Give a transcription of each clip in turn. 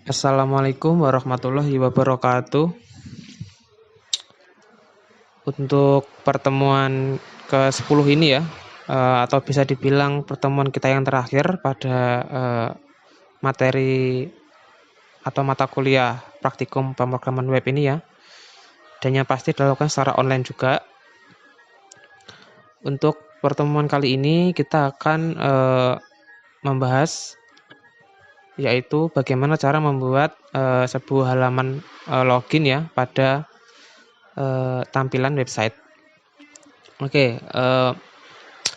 Assalamualaikum warahmatullahi wabarakatuh. Untuk pertemuan ke-10 ini ya, atau bisa dibilang pertemuan kita yang terakhir pada materi atau mata kuliah praktikum pemrograman web ini ya, dan yang pasti dilakukan secara online juga. Untuk pertemuan kali ini kita akan membahas yaitu bagaimana cara membuat sebuah halaman login ya pada tampilan website. Oke,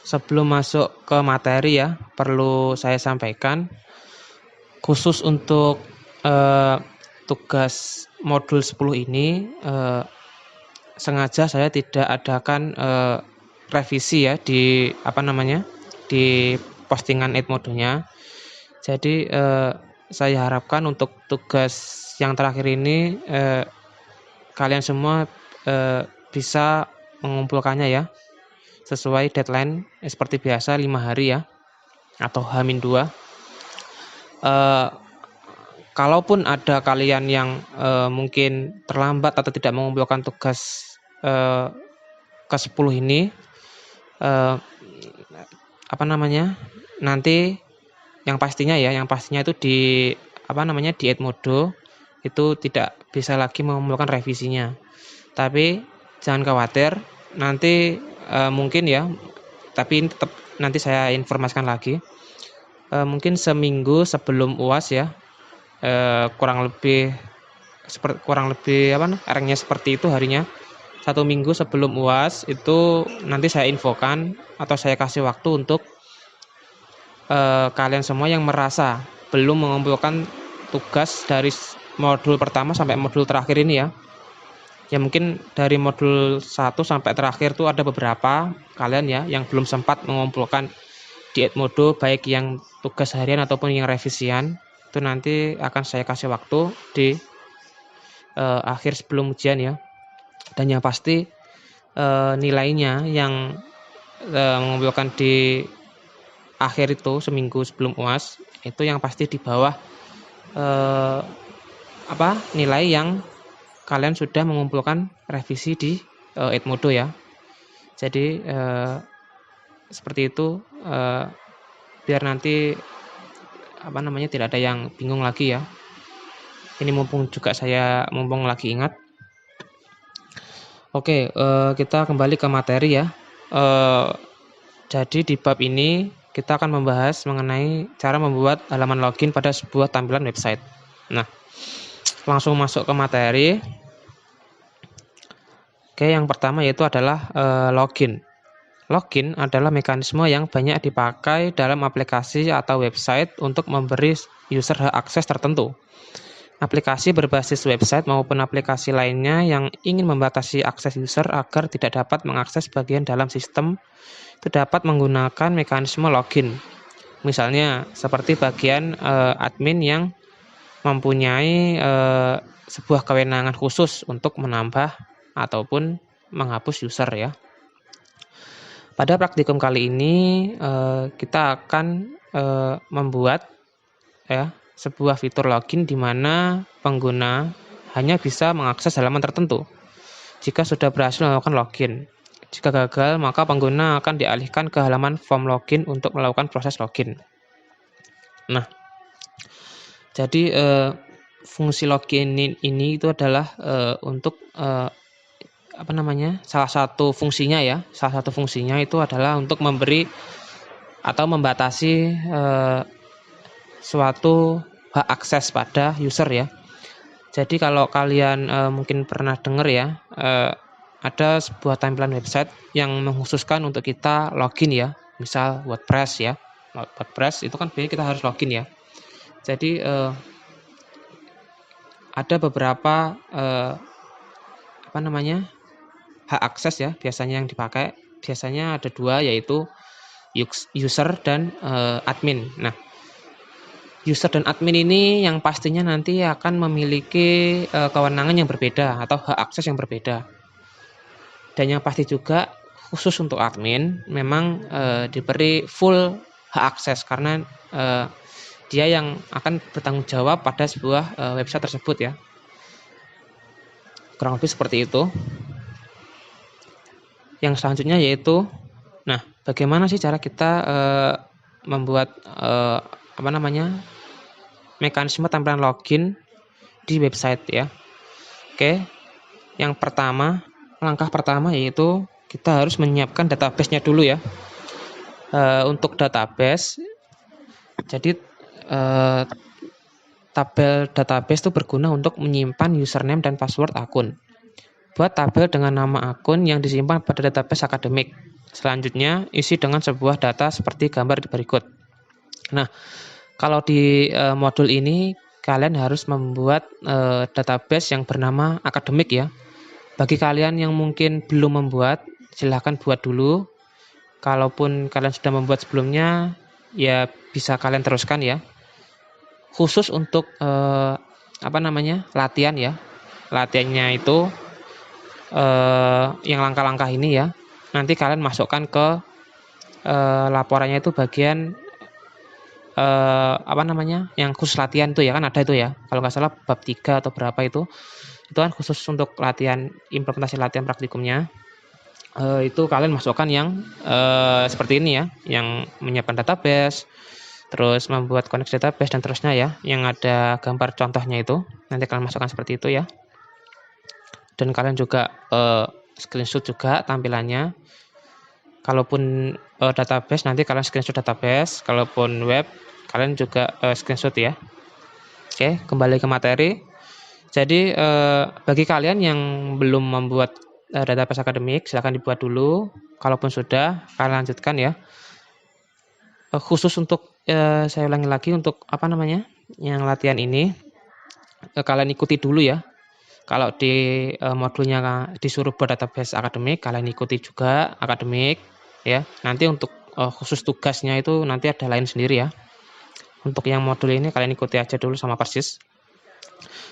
sebelum masuk ke materi ya, perlu saya sampaikan khusus untuk tugas modul 10 ini sengaja saya tidak adakan revisi ya di di postingan Edmodo-nya. Jadi saya harapkan untuk tugas yang terakhir ini kalian semua bisa mengumpulkannya ya sesuai deadline seperti biasa 5 hari ya atau H-2. Kalaupun ada kalian yang mungkin terlambat atau tidak mengumpulkan tugas ke-10 ini nanti yang pastinya itu di di Edmodo itu tidak bisa lagi mengumpulkan revisinya. Tapi jangan khawatir, nanti mungkin ya, tapi ini tetap nanti saya informasikan lagi. Mungkin seminggu sebelum UAS ya, kurang lebih R-nya seperti itu harinya. 1 minggu sebelum UAS itu nanti saya infokan atau saya kasih waktu untuk kalian semua yang merasa belum mengumpulkan tugas dari modul pertama sampai modul terakhir ini ya. Ya mungkin dari modul 1 sampai terakhir tuh ada beberapa kalian ya yang belum sempat mengumpulkan di Edmodo, baik yang tugas harian ataupun yang revisian. Itu nanti akan saya kasih waktu di akhir sebelum ujian ya. Dan yang pasti nilainya yang mengumpulkan di akhir itu seminggu sebelum UAS itu yang pasti di bawah nilai yang kalian sudah mengumpulkan revisi di Edmodo ya. Jadi seperti itu biar nanti tidak ada yang bingung lagi ya. Ini mumpung lagi ingat. Oke, kita kembali ke materi ya. Jadi di bab ini kita akan membahas mengenai cara membuat halaman login pada sebuah tampilan website. Nah, langsung masuk ke materi. Oke, yang pertama yaitu adalah login. Login adalah mekanisme yang banyak dipakai dalam aplikasi atau website untuk memberi user hak akses tertentu. Aplikasi berbasis website maupun aplikasi lainnya yang ingin membatasi akses user agar tidak dapat mengakses bagian dalam sistem itu dapat menggunakan mekanisme login. Misalnya seperti bagian admin yang mempunyai sebuah kewenangan khusus untuk menambah ataupun menghapus user ya. Pada praktikum kali ini kita akan membuat ya sebuah fitur login di mana pengguna hanya bisa mengakses halaman tertentu jika sudah berhasil melakukan login. Jika gagal, maka pengguna akan dialihkan ke halaman form login untuk melakukan proses login. Nah, jadi fungsi login ini itu adalah untuk salah satu fungsinya itu adalah untuk memberi atau membatasi suatu hak akses pada user ya. Jadi kalau kalian mungkin pernah dengar ya, ada sebuah tampilan website yang mengkhususkan untuk kita login ya. Misal WordPress ya. WordPress itu kan biasanya kita harus login ya. Jadi ada beberapa hak akses ya biasanya yang dipakai. Biasanya ada 2 yaitu user dan admin. Nah, user dan admin ini yang pastinya nanti akan memiliki kewenangan yang berbeda atau hak akses yang berbeda. Dan yang pasti juga khusus untuk admin memang diberi full hak akses karena dia yang akan bertanggung jawab pada sebuah website tersebut ya. Kurang lebih seperti itu. Yang selanjutnya yaitu, nah, bagaimana sih cara kita membuat mekanisme tampilan login di website ya. Oke, yang pertama, langkah pertama yaitu kita harus menyiapkan database-nya dulu ya. Untuk database, jadi tabel database itu berguna untuk menyimpan username dan password akun. Buat tabel dengan nama akun yang disimpan pada database akademik. Selanjutnya, isi dengan sebuah data seperti gambar berikut. Nah, kalau di modul ini kalian harus membuat database yang bernama akademik ya. Bagi kalian yang mungkin belum membuat, silahkan buat dulu. Kalaupun kalian sudah membuat sebelumnya, ya bisa kalian teruskan ya. Khusus untuk latihan ya. Latihannya itu yang langkah-langkah ini ya. Nanti kalian masukkan ke laporannya itu bagian yang khusus latihan itu ya, kan ada itu ya. Kalau nggak salah bab 3 atau berapa itu kan khusus untuk latihan, implementasi latihan praktikumnya. Itu kalian masukkan yang seperti ini ya, yang menyiapkan database, terus membuat koneksi database dan terusnya ya, yang ada gambar contohnya itu nanti kalian masukkan seperti itu ya. Dan kalian juga screenshot juga tampilannya. Kalaupun database nanti kalian screenshot database, kalaupun web kalian juga screenshot ya. Oke, kembali ke materi. Jadi bagi kalian yang belum membuat database akademik, silahkan dibuat dulu. Kalaupun sudah, kalian lanjutkan ya. Khusus untuk saya ulangi lagi untuk yang latihan ini kalian ikuti dulu ya. Kalau di modulnya disuruh buat database akademik, kalian ikuti juga akademik ya. Nanti untuk khusus tugasnya itu nanti ada lain sendiri ya. Untuk yang modul ini kalian ikuti aja dulu sama persis.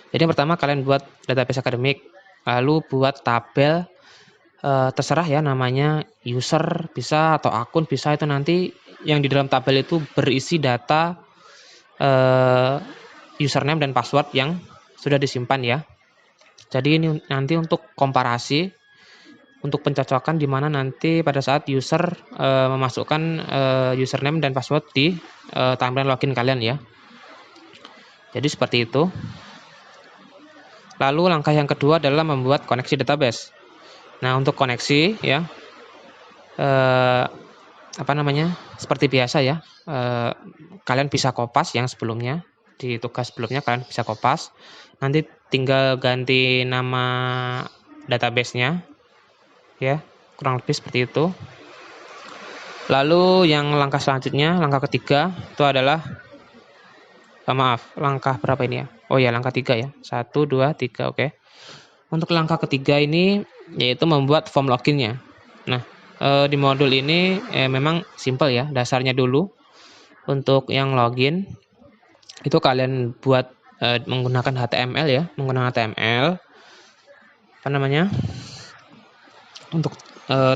Jadi yang pertama kalian buat database akademik, lalu buat tabel terserah ya namanya, user bisa atau akun bisa, itu nanti yang di dalam tabel itu berisi data username dan password yang sudah disimpan ya. Jadi ini nanti untuk komparasi, untuk pencocokan di mana nanti pada saat user memasukkan username dan password di tampilan login kalian ya. Jadi seperti itu. Lalu langkah yang kedua adalah membuat koneksi database. Nah, untuk koneksi ya, seperti biasa ya, kalian bisa kopas yang sebelumnya, di tugas sebelumnya kalian bisa kopas. Nanti tinggal ganti nama database-nya ya, kurang lebih seperti itu. Lalu yang langkah selanjutnya, langkah ketiga itu adalah langkah berapa ini ya? Oh ya, langkah 3 ya. 1, 2, 3, oke. Untuk langkah ketiga ini yaitu membuat form login-nya. Nah, di modul ini memang simple ya, dasarnya dulu. Untuk yang login itu kalian buat menggunakan HTML ya, menggunakan HTML. Untuk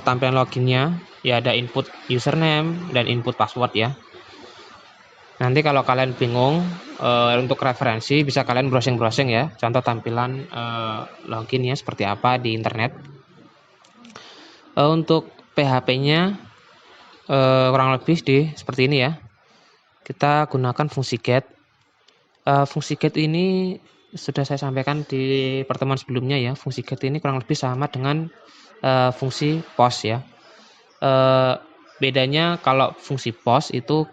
tampilan loginnya ya ada input username dan input password ya. Nanti kalau kalian bingung untuk referensi bisa kalian browsing-browsing ya, contoh tampilan loginnya seperti apa di internet. Untuk PHP-nya kurang lebih seperti ini ya. Kita gunakan fungsi get. Fungsi get ini sudah saya sampaikan di pertemuan sebelumnya ya. Fungsi get ini kurang lebih sama dengan fungsi post ya. Bedanya kalau fungsi post itu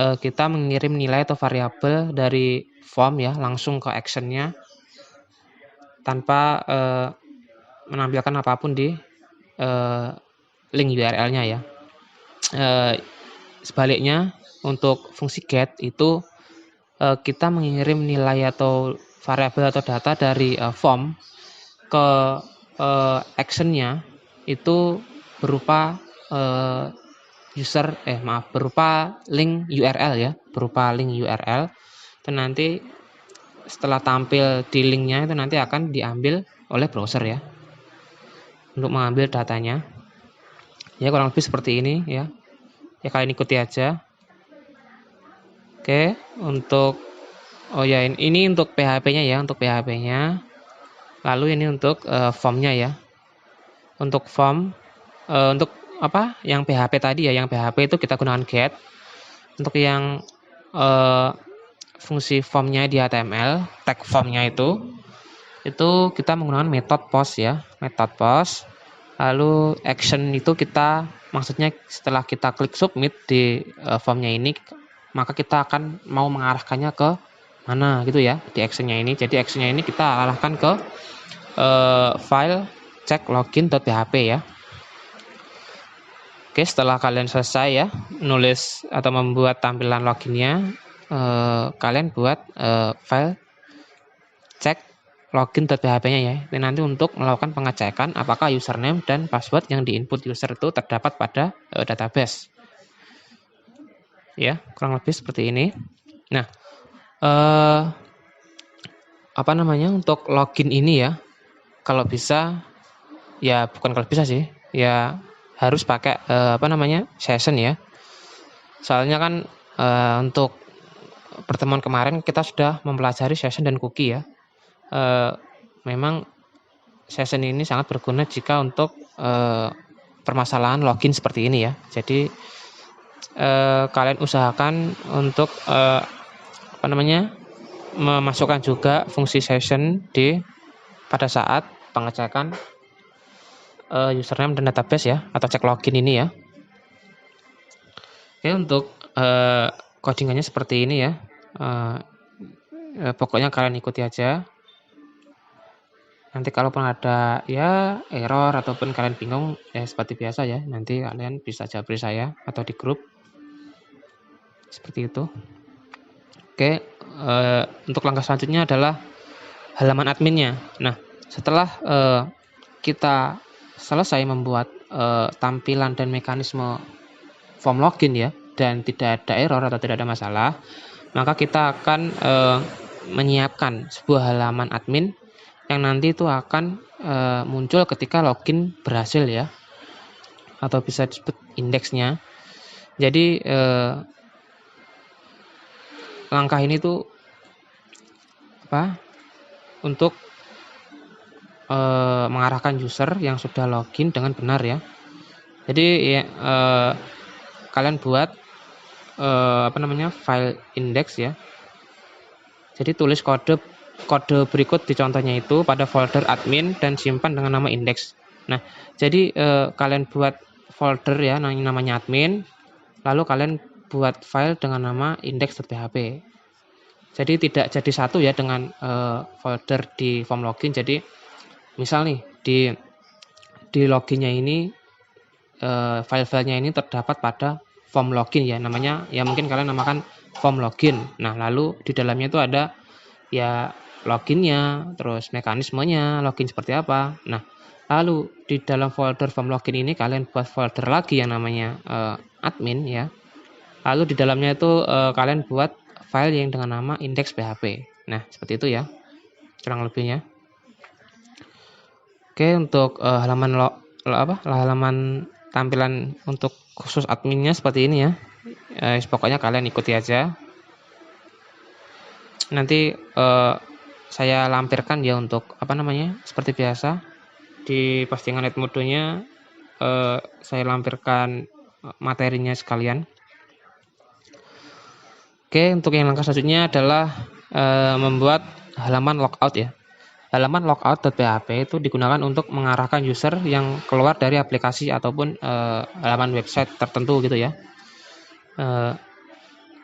kita mengirim nilai atau variabel dari form ya langsung ke action-nya tanpa menampilkan apapun di link URL-nya ya. Sebaliknya untuk fungsi get itu kita mengirim nilai atau variabel atau data dari form ke action-nya itu berupa berupa link URL ya, berupa link URL. Dan nanti setelah tampil di linknya itu nanti akan diambil oleh browser ya untuk mengambil datanya. Ya kurang lebih seperti ini ya. Ya kalian ikuti aja. Oke, untuk ini untuk PHP-nya ya, untuk PHP-nya. Lalu ini untuk form-nya ya. Untuk form untuk yang PHP tadi ya, yang PHP itu kita gunakan get. Untuk yang fungsi formnya di HTML, tag formnya itu kita menggunakan metode post ya, metode post. Lalu action itu maksudnya setelah kita klik submit di formnya ini, maka kita akan mau mengarahkannya ke mana gitu ya di actionnya ini. Jadi actionnya ini kita arahkan ke file check login.php ya. Oke, setelah kalian selesai ya nulis atau membuat tampilan loginnya, kalian buat file cek login.php-nya ya. Ini nanti untuk melakukan pengecekan apakah username dan password yang diinput user itu terdapat pada database. Ya, kurang lebih seperti ini. Nah, untuk login ini ya, kalau bisa ya bukan kalau bisa sih, ya harus pakai session ya. Soalnya kan untuk pertemuan kemarin kita sudah mempelajari session dan cookie ya. Memang session ini sangat berguna jika untuk permasalahan login seperti ini ya. Jadi kalian usahakan untuk memasukkan juga fungsi session pada saat pengecekan username dan database ya, atau cek login ini ya. Oke, untuk codingannya seperti ini ya. Pokoknya kalian ikuti aja. Nanti kalaupun ada ya error ataupun kalian bingung ya seperti biasa ya, nanti kalian bisa japri saya atau di grup. Seperti itu. Oke, untuk langkah selanjutnya adalah halaman adminnya. Nah, setelah kita selesai membuat tampilan dan mekanisme form login ya, dan tidak ada error atau tidak ada masalah, maka kita akan menyiapkan sebuah halaman admin yang nanti itu akan muncul ketika login berhasil ya, atau bisa disebut indeksnya. Jadi langkah ini tuh untuk mengarahkan user yang sudah login dengan benar ya. Jadi ya, kalian buat file index ya. Jadi tulis kode berikut di contohnya itu pada folder admin dan simpan dengan nama index. Nah, jadi kalian buat folder ya namanya admin, lalu kalian buat file dengan nama index.php. Jadi tidak jadi satu ya dengan folder di form login. Jadi misal nih di loginnya ini file-filenya ini terdapat pada form login ya, namanya ya mungkin kalian namakan form login. Nah, lalu di dalamnya itu ada ya loginnya, terus mekanismenya login seperti apa. Nah, lalu di dalam folder form login ini kalian buat folder lagi yang namanya admin ya. Lalu di dalamnya itu kalian buat file yang dengan nama index.php. Nah, seperti itu ya kurang lebihnya. Oke, untuk halaman tampilan untuk khusus adminnya seperti ini ya. Pokoknya kalian ikuti aja. Nanti saya lampirkan ya untuk seperti biasa di postingan Edmodo-nya saya lampirkan materinya sekalian. Oke, untuk yang langkah selanjutnya adalah membuat halaman logout ya. Halaman logout.php itu digunakan untuk mengarahkan user yang keluar dari aplikasi ataupun halaman website tertentu gitu ya.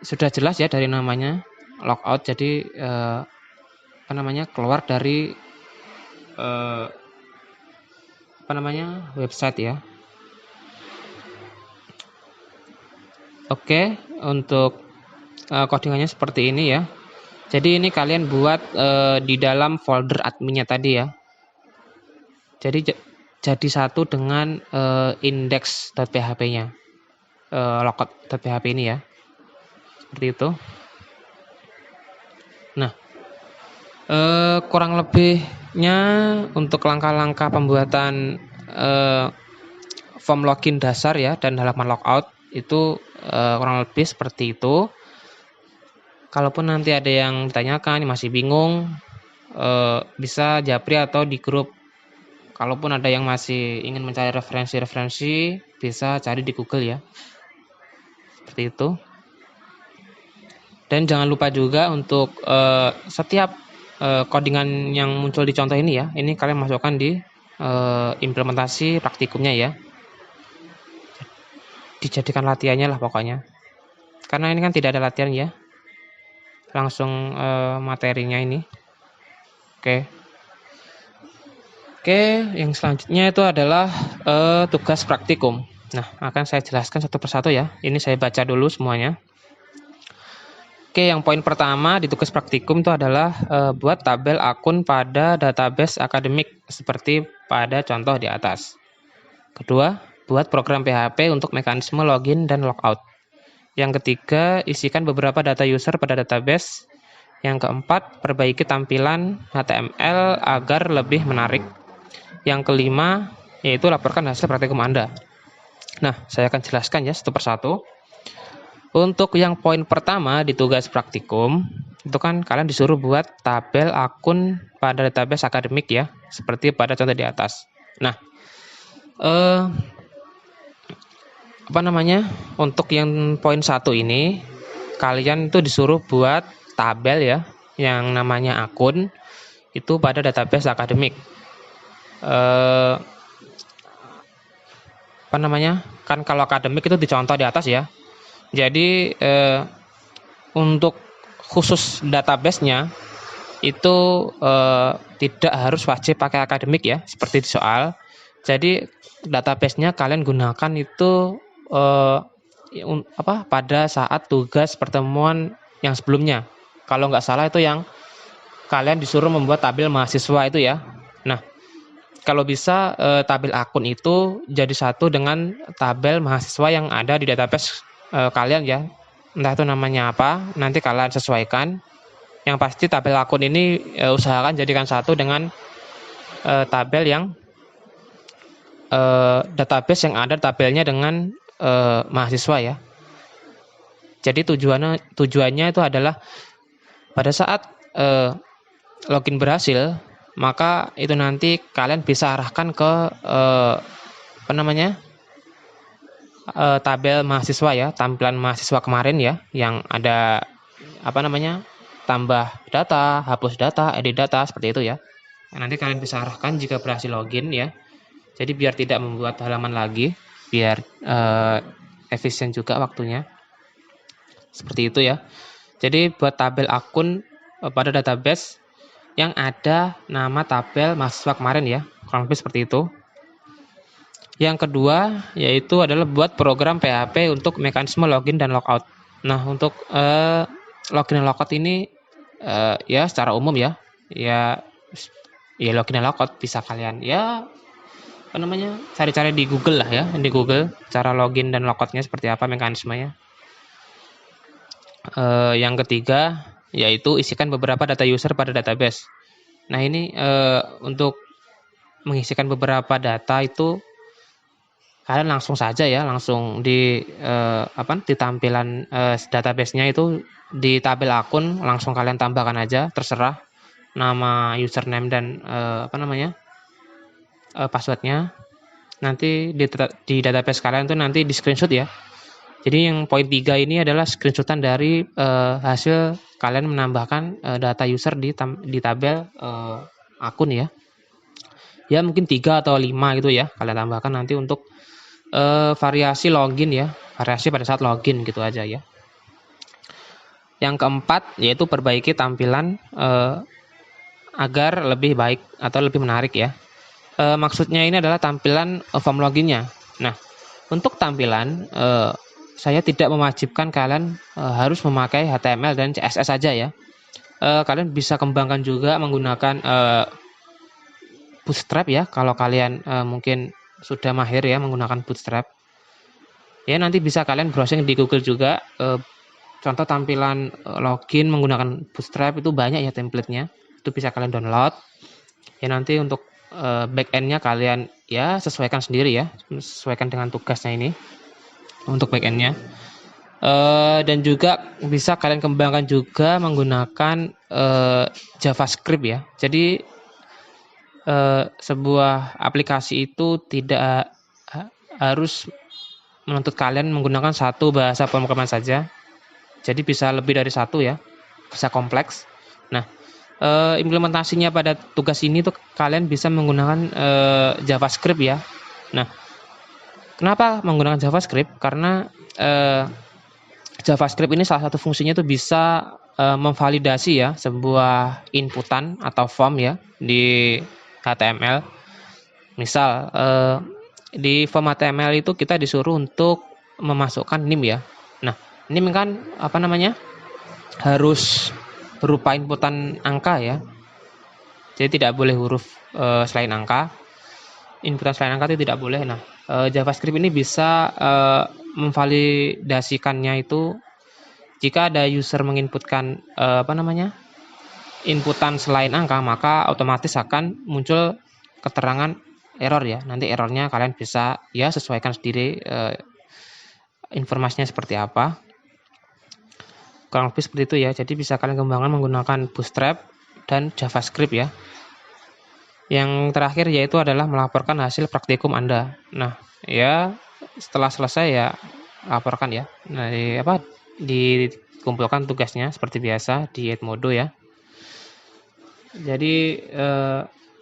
Sudah jelas ya dari namanya logout, jadi keluar dari website ya. Oke, untuk codingannya seperti ini ya. Jadi ini kalian buat di dalam folder adminnya tadi ya. Jadi jadi satu dengan index.php-nya, logout.php ini ya. Seperti itu. Nah, kurang lebihnya untuk langkah-langkah pembuatan form login dasar ya dan halaman logout itu kurang lebih seperti itu. Kalaupun nanti ada yang ditanyakan masih bingung, bisa japri atau di grup. Kalaupun ada yang masih ingin mencari referensi-referensi, bisa cari di Google ya. Seperti itu. Dan jangan lupa juga untuk setiap codingan yang muncul di contoh ini ya, ini kalian masukkan di implementasi praktikumnya ya. Dijadikan latihannya lah pokoknya. Karena ini kan tidak ada latihan ya. Langsung materinya ini. Oke, yang selanjutnya itu adalah tugas praktikum. Nah, akan saya jelaskan satu persatu ya. Ini saya baca dulu semuanya. Oke, yang poin pertama di tugas praktikum itu adalah buat tabel akun pada database akademik seperti pada contoh di atas. Kedua, buat program PHP untuk mekanisme login dan logout. Yang ketiga, isikan beberapa data user pada database. Yang keempat, perbaiki tampilan HTML agar lebih menarik. Yang kelima, yaitu laporkan hasil praktikum Anda. Nah, saya akan jelaskan ya satu persatu. Untuk yang poin pertama di tugas praktikum, itu kan kalian disuruh buat tabel akun pada database akademik ya, seperti pada contoh di atas. Nah, untuk yang poin 1 ini, kalian itu disuruh buat tabel ya, yang namanya akun, itu pada database akademik. Kan kalau akademik itu dicontoh di atas ya. Jadi untuk khusus database-nya itu tidak harus wajib pakai akademik ya, seperti di soal. Jadi database-nya kalian gunakan itu pada saat tugas pertemuan yang sebelumnya. Kalau nggak salah itu yang kalian disuruh membuat tabel mahasiswa itu ya. Nah, kalau bisa tabel akun itu jadi satu dengan tabel mahasiswa yang ada di database kalian ya. Entah itu namanya apa, nanti kalian sesuaikan. Yang pasti tabel akun ini usahakan jadikan satu dengan tabel yang database yang ada tabelnya dengan mahasiswa ya. Jadi tujuannya itu adalah pada saat login berhasil, maka itu nanti kalian bisa arahkan ke tabel mahasiswa ya, tampilan mahasiswa kemarin ya, yang ada tambah data, hapus data, edit data, seperti itu ya. Nanti kalian bisa arahkan jika berhasil login ya. Jadi biar tidak membuat halaman lagi, biar efisien juga waktunya. Seperti itu ya. Jadi buat tabel akun pada database yang ada nama tabel mahasiswa kemarin ya, kurang lebih seperti itu. Yang kedua yaitu adalah buat program PHP untuk mekanisme login dan logout. Nah, untuk login dan logout ini ya secara umum ya login dan logout bisa kalian cari-cari di Google lah ya, di Google cara login dan logoutnya seperti apa mekanismenya. Yang ketiga yaitu isikan beberapa data user pada database. Nah, ini untuk mengisikan beberapa data itu kalian langsung saja ya, langsung di tampilan database-nya itu di tabel akun langsung kalian tambahkan aja, terserah nama username dan passwordnya. Nanti di database kalian tuh nanti di screenshot ya. Jadi yang poin 3 ini adalah screenshotan dari hasil kalian menambahkan data user di tabel akun ya. Ya mungkin 3 atau 5 gitu ya kalian tambahkan nanti untuk variasi login ya, variasi pada saat login gitu aja ya. Yang keempat yaitu perbaiki tampilan agar lebih baik atau lebih menarik ya. Maksudnya ini adalah tampilan form loginnya. Nah, untuk tampilan saya tidak mewajibkan kalian harus memakai HTML dan CSS saja ya. Kalian bisa kembangkan juga menggunakan Bootstrap ya, kalau kalian mungkin sudah mahir ya menggunakan Bootstrap. Ya nanti bisa kalian browsing di Google juga. Contoh tampilan login menggunakan Bootstrap itu banyak ya template-nya. Itu bisa kalian download. Ya nanti untuk back-end-nya kalian ya sesuaikan sendiri ya, sesuaikan dengan tugasnya ini untuk back-end-nya. Dan juga bisa kalian kembangkan juga menggunakan JavaScript ya. Jadi sebuah aplikasi itu tidak harus menuntut kalian menggunakan satu bahasa pemrograman saja. Jadi bisa lebih dari satu ya, bisa kompleks. Nah, implementasinya pada tugas ini tuh kalian bisa menggunakan JavaScript ya. Nah, kenapa menggunakan JavaScript? Karena JavaScript ini salah satu fungsinya itu bisa memvalidasi ya sebuah inputan atau form ya di HTML. Misal di form HTML itu kita disuruh untuk memasukkan NIM ya. Nah, NIM kan harus berupa inputan angka ya. Jadi tidak boleh huruf selain angka. Inputan selain angka itu tidak boleh. Nah, JavaScript ini bisa memvalidasikannya itu jika ada user menginputkan inputan selain angka, maka otomatis akan muncul keterangan error ya. Nanti errornya kalian bisa ya sesuaikan sendiri informasinya seperti apa. Kurang lebih seperti itu ya. Jadi bisa kalian kembangkan menggunakan Bootstrap dan JavaScript ya. Yang terakhir yaitu adalah melaporkan hasil praktikum Anda. Nah, ya setelah selesai ya laporkan ya. Nah, dikumpulkan tugasnya seperti biasa di Edmodo ya. Jadi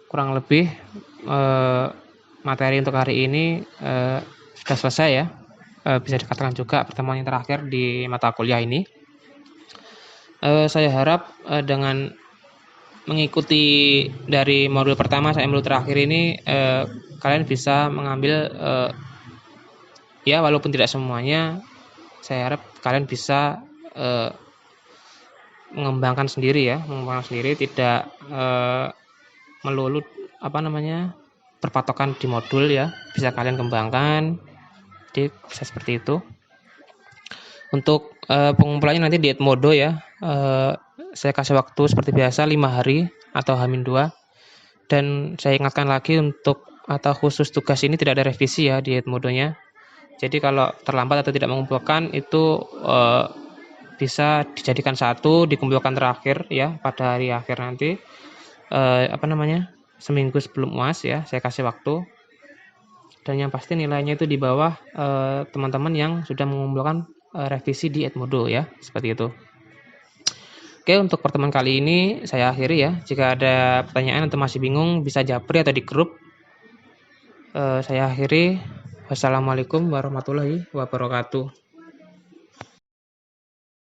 kurang lebih materi untuk hari ini sudah selesai ya. Bisa dikatakan juga pertemuan yang terakhir di mata kuliah ini. Saya harap dengan mengikuti dari modul pertama sampai modul terakhir ini kalian bisa mengambil ya walaupun tidak semuanya, saya harap kalian bisa mengembangkan sendiri tidak melulu berpatokan di modul ya, bisa kalian kembangkan. Jadi bisa seperti itu. Untuk pengumpulannya nanti di Edmodo ya. Saya kasih waktu seperti biasa 5 hari atau H-2. Dan saya ingatkan lagi atau khusus tugas ini tidak ada revisi ya di Edmodo-nya. Jadi kalau terlambat atau tidak mengumpulkan itu bisa dijadikan satu, dikumpulkan terakhir ya pada hari akhir nanti. Seminggu sebelum UAS ya, saya kasih waktu. Dan yang pasti nilainya itu di bawah teman-teman yang sudah mengumpulkan revisi di Edmodo ya, seperti itu. Oke, untuk pertemuan kali ini saya akhiri ya. Jika ada pertanyaan atau masih bingung bisa japri atau di grup. Saya akhiri. Wassalamualaikum warahmatullahi wabarakatuh.